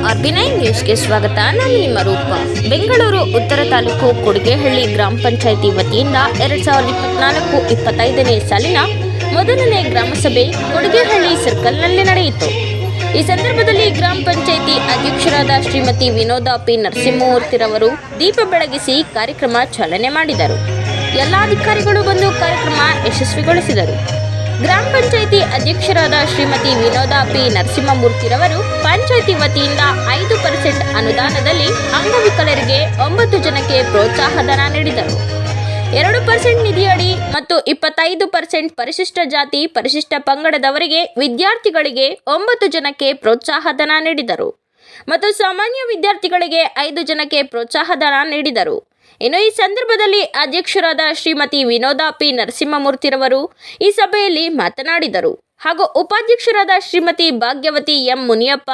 ಆರ್ಬಿನೈ ನ್ಯೂಸ್ಗೆ ಸ್ವಾಗತ. ನಾನು ನಿಮ್ಮ ರೂಪ. ಬೆಂಗಳೂರು ಉತ್ತರ ತಾಲೂಕು ಕೊಡಿಗೆಹಳ್ಳಿ ಗ್ರಾಮ ಪಂಚಾಯಿತಿ ವತಿಯಿಂದ 2024-25ನೇ ಸಾಲಿನ ಮೊದಲನೇ ಗ್ರಾಮಸಭೆ ಕೊಡಿಗೆಹಳ್ಳಿ ಸರ್ಕಲ್ನಲ್ಲಿ ನಡೆಯಿತು. ಈ ಸಂದರ್ಭದಲ್ಲಿ ಗ್ರಾಮ ಪಂಚಾಯಿತಿ ಅಧ್ಯಕ್ಷರಾದ ಶ್ರೀಮತಿ ವಿನೋದ ಪಿ ನರಸಿಂಹಮೂರ್ತಿರವರು ದೀಪ ಬೆಳಗಿಸಿ ಕಾರ್ಯಕ್ರಮ ಚಾಲನೆ ಮಾಡಿದರು. ಎಲ್ಲ ಅಧಿಕಾರಿಗಳು ಬಂದು ಕಾರ್ಯಕ್ರಮ ಯಶಸ್ವಿಗೊಳಿಸಿದರು. ಗ್ರಾಮ ಪಂಚಾಯಿತಿ ಅಧ್ಯಕ್ಷರಾದ ಶ್ರೀಮತಿ ವಿನೋದ ಪಿ ನರಸಿಂಹಮೂರ್ತಿರವರು ಪಂಚಾಯಿತಿ ವತಿಯಿಂದ 5% ಅನುದಾನದಲ್ಲಿ ಅಂಗವಿಕಲರಿಗೆ 9 ಜನಕ್ಕೆ ಪ್ರೋತ್ಸಾಹಧನ ನೀಡಿದರು. 2% ನಿಧಿಯಡಿ ಮತ್ತು 25% ಪರಿಶಿಷ್ಟ ಜಾತಿ ಪರಿಶಿಷ್ಟ ಪಂಗಡದವರಿಗೆ ವಿದ್ಯಾರ್ಥಿಗಳಿಗೆ 9 ಜನಕ್ಕೆ ಪ್ರೋತ್ಸಾಹಧನ ನೀಡಿದರು ಮತ್ತು ಸಾಮಾನ್ಯ ವಿದ್ಯಾರ್ಥಿಗಳಿಗೆ 5 ಜನಕ್ಕೆ ಪ್ರೋತ್ಸಾಹಧನ ನೀಡಿದರು. ಇನ್ನು ಈ ಸಂದರ್ಭದಲ್ಲಿ ಅಧ್ಯಕ್ಷರಾದ ಶ್ರೀಮತಿ ವಿನೋದ ಪಿ ನರಸಿಂಹಮೂರ್ತಿರವರು ಈ ಸಭೆಯಲ್ಲಿ ಮಾತನಾಡಿದರು ಹಾಗೂ ಉಪಾಧ್ಯಕ್ಷರಾದ ಶ್ರೀಮತಿ ಭಾಗ್ಯವತಿ ಎಂ ಮುನಿಯಪ್ಪ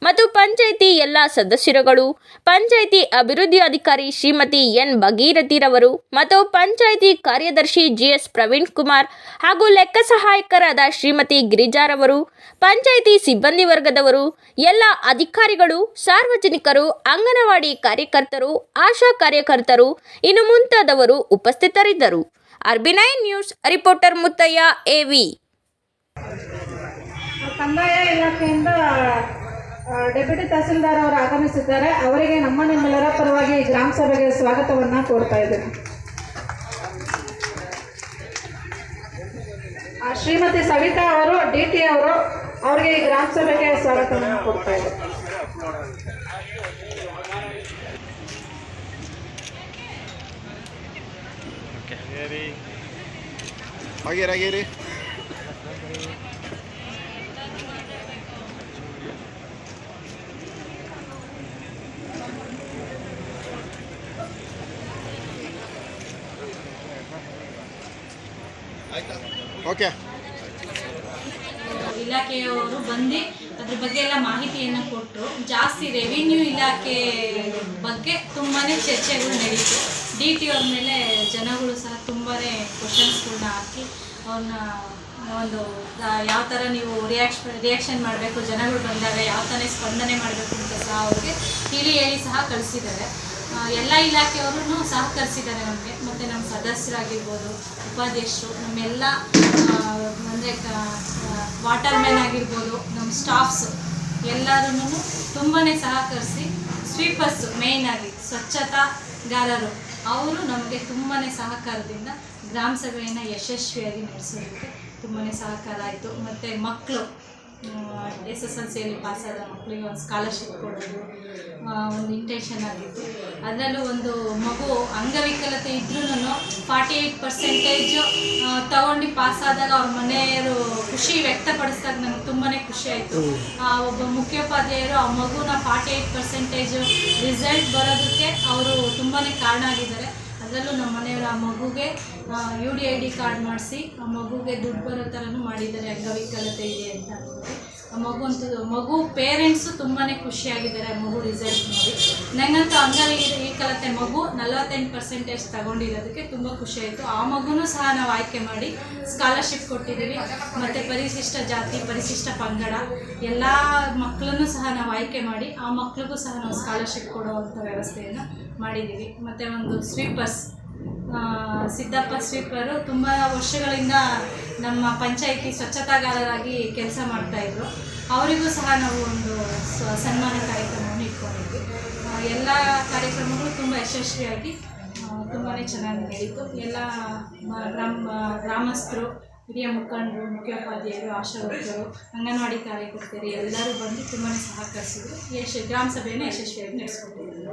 ಮತ್ತು ಪಂಚಾಯಿತಿ ಎಲ್ಲ ಸದಸ್ಯರುಗಳು, ಪಂಚಾಯಿತಿ ಅಭಿವೃದ್ಧಿ ಅಧಿಕಾರಿ ಶ್ರೀಮತಿ ಎನ್ ಭಗೀರಥಿರವರು ಮತ್ತು ಪಂಚಾಯಿತಿ ಕಾರ್ಯದರ್ಶಿ ಜಿಎಸ್ ಪ್ರವೀಣ್ ಕುಮಾರ್ ಹಾಗೂ ಲೆಕ್ಕ ಸಹಾಯಕರಾದ ಶ್ರೀಮತಿ ಗಿರಿಜಾರವರು, ಪಂಚಾಯಿತಿ ಸಿಬ್ಬಂದಿ ವರ್ಗದವರು, ಎಲ್ಲ ಅಧಿಕಾರಿಗಳು, ಸಾರ್ವಜನಿಕರು, ಅಂಗನವಾಡಿ ಕಾರ್ಯಕರ್ತರು, ಆಶಾ ಕಾರ್ಯಕರ್ತರು ಇನ್ನು ಮುಂತಾದವರು ಉಪಸ್ಥಿತರಿದ್ದರು. ಆರ್ಬಿನೈ ನ್ಯೂಸ್ ರಿಪೋರ್ಟರ್ ಮುತ್ತಯ್ಯ ಎವಿ. ಕಂದಾಯ ಇಲಾಖೆಯಿಂದ ಡೆಪ್ಯೂಟಿ ತಹಸೀಲ್ದಾರ್ ಅವರು ಆಗಮಿಸಿದ್ದಾರೆ. ಅವರಿಗೆ ನಿಮ್ಮೆಲ್ಲರ ಪರವಾಗಿ ಗ್ರಾಮ ಸಭೆಗೆ ಸ್ವಾಗತವನ್ನು ಕೋರ್ತಾ ಇದ್ದೇನೆ. ಶ್ರೀಮತಿ ಸವಿತಾ ಅವರು DT ಅವರು ಅವರಿಗೆ ಈ ಗ್ರಾಮ ಸಭೆಗೆ ಸ್ವಾಗತವನ್ನು ಕೋರ್ತಾ ಇದ್ದಾರೆ. ಓಕೆ, ಇಲಾಖೆಯವರು ಬಂದು ಅದ್ರ ಬಗ್ಗೆ ಎಲ್ಲ ಮಾಹಿತಿಯನ್ನು ಕೊಟ್ಟರು. ಜಾಸ್ತಿ ರೆವಿನ್ಯೂ ಇಲಾಖೆ ಬಗ್ಗೆ ತುಂಬಾ ಚರ್ಚೆಗಳು ನಡೀತು. DT ಅವ್ರ ಮೇಲೆ ಜನಗಳು ಸಹ ತುಂಬಾ ಕ್ವಶನ್ಸ್ಗಳನ್ನ ಹಾಕಿ ಅವ್ರನ್ನ ಒಂದು ಯಾವ ಥರ ನೀವು ರಿಯಾಕ್ಷನ್ ಮಾಡಬೇಕು, ಜನಗಳು ಬಂದಾಗ ಯಾವ ಥರ ಸ್ಪಂದನೆ ಮಾಡಬೇಕು ಅಂತ ಸಹ ಅವ್ರಿಗೆ ಹೇಳಿ ಸಹ ಕಳಿಸಿದ್ದಾರೆ. ಎಲ್ಲ ಇಲಾಖೆಯವರು ಸಹಕರಿಸಿದ್ದಾರೆ ನಮಗೆ. ಮತ್ತು ನಮ್ಮ ಸದಸ್ಯರಾಗಿರ್ಬೋದು, ಉಪಾಧ್ಯಕ್ಷರು, ನಮ್ಮೆಲ್ಲ ಅಂದರೆ ವಾಟರ್ ಮ್ಯಾನ್ ಆಗಿರ್ಬೋದು, ನಮ್ಮ ಸ್ಟಾಫ್ಸು ಎಲ್ಲರೂ ತುಂಬಾ ಸಹಕರಿಸಿ, ಸ್ವೀಪರ್ಸು ಮೇಯ್ನಾಗಿ ಸ್ವಚ್ಛತಾಗಾರರು ಅವರು ನಮಗೆ ತುಂಬಾ ಸಹಕಾರದಿಂದ ಗ್ರಾಮ ಸಭೆಯನ್ನು ಯಶಸ್ವಿಯಾಗಿ ನಡೆಸೋದಕ್ಕೆ ತುಂಬಾ ಸಹಕಾರ ಆಯಿತು. ಮತ್ತು ಮಕ್ಕಳು SSLCಯಲ್ಲಿ ಪಾಸಾದ ಮಕ್ಕಳಿಗೆ ಒಂದು ಸ್ಕಾಲರ್ಶಿಪ್ ಕೊಡೋದು ಒಂದು ಇಂಟೆನ್ಷನ್ ಆಗಿತ್ತು. ಅದರಲ್ಲೂ ಒಂದು ಮಗು ಅಂಗವಿಕಲತೆ ಇದ್ರೂ 48% ತಗೊಂಡು ಪಾಸಾದಾಗ ಅವ್ರ ಮನೆಯವರು ಖುಷಿ ವ್ಯಕ್ತಪಡಿಸಿದಾಗ ನನಗೆ ತುಂಬಾ ಖುಷಿ ಆಯಿತು. ಒಬ್ಬ ಮುಖ್ಯೋಪಾಧ್ಯಾಯರು ಆ ಮಗುನ 48% ರಿಸಲ್ಟ್ ಬರೋದಕ್ಕೆ ಅವರು ತುಂಬಾ ಕಾರಣ ಆಗಿದ್ದಾರೆ. ಅದರಲ್ಲೂ ನಮ್ಮ ಮನೆಯವರು ಆ ಮಗುಗೆ UDID ಕಾರ್ಡ್ ಮಾಡಿಸಿ ಆ ಮಗುಗೆ ದುಡ್ಡು ಬರೋ ಥರನೂ ಮಾಡಿದ್ದಾರೆ. ಅಂಗವಿಕಲತೆ ಇದೆ ಅಂತ ಅಂದ್ಬಿಟ್ಟು ಮಗು ಪೇರೆಂಟ್ಸು ತುಂಬಾ ಖುಷಿಯಾಗಿದ್ದಾರೆ ಆ ಮಗು ರಿಸಲ್ಟ್ ನೋಡಿ. ನನಗಂತೂ ಅಂಗವಿಕಲತೆ ಮಗು 48% ತಗೊಂಡಿರೋದಕ್ಕೆ ತುಂಬ ಖುಷಿಯಾಯಿತು. ಆ ಮಗುನೂ ಸಹ ನಾವು ಆಯ್ಕೆ ಮಾಡಿ ಸ್ಕಾಲರ್ಶಿಪ್ ಕೊಟ್ಟಿದ್ದೀವಿ. ಮತ್ತು ಪರಿಶಿಷ್ಟ ಜಾತಿ ಪರಿಶಿಷ್ಟ ಪಂಗಡ ಎಲ್ಲ ಮಕ್ಕಳನ್ನು ಸಹ ನಾವು ಆಯ್ಕೆ ಮಾಡಿ ಆ ಮಕ್ಕಳಿಗೂ ಸಹ ನಾವು ಸ್ಕಾಲರ್ಶಿಪ್ ಕೊಡುವಂಥ ವ್ಯವಸ್ಥೆಯನ್ನು ಮಾಡಿದ್ದೀವಿ. ಮತ್ತು ಒಂದು ಸ್ವೀಪರ್ಸ್ ಸಿದ್ದಪ್ಪ ಸ್ವೀಪರು ತುಂಬ ವರ್ಷಗಳಿಂದ ನಮ್ಮ ಪಂಚಾಯಿತಿ ಸ್ವಚ್ಛತಾಗಾರರಾಗಿ ಕೆಲಸ ಮಾಡ್ತಾಯಿದ್ರು. ಅವರಿಗೂ ಸಹ ನಾವು ಒಂದು ಸನ್ಮಾನ ಕಾರ್ಯಕ್ರಮವನ್ನು ಇಟ್ಕೊಂಡಿದ್ವಿ. ಎಲ್ಲ ಕಾರ್ಯಕ್ರಮಗಳು ತುಂಬ ಯಶಸ್ವಿಯಾಗಿ ತುಂಬಾ ಚೆನ್ನಾಗಿ ನಡೀತು. ಎಲ್ಲ ಗ್ರಾಮಸ್ಥರು, ಹಿರಿಯ ಮುಖಂಡರು, ಮುಖ್ಯೋಪಾಧ್ಯಾಯರು, ಆಶಾ ವರ್ಕರು, ಅಂಗನವಾಡಿ ಕಾರ್ಯಕರ್ತರು ಎಲ್ಲರೂ ಬಂದು ತುಂಬಾ ಸಹಕರಿಸಿದ್ರು. ಗ್ರಾಮ ಸಭೆಯನ್ನು ಯಶಸ್ವಿಯಾಗಿ ನಡೆಸ್ಕೊಟ್ಟಿದ್ದಾರೆ.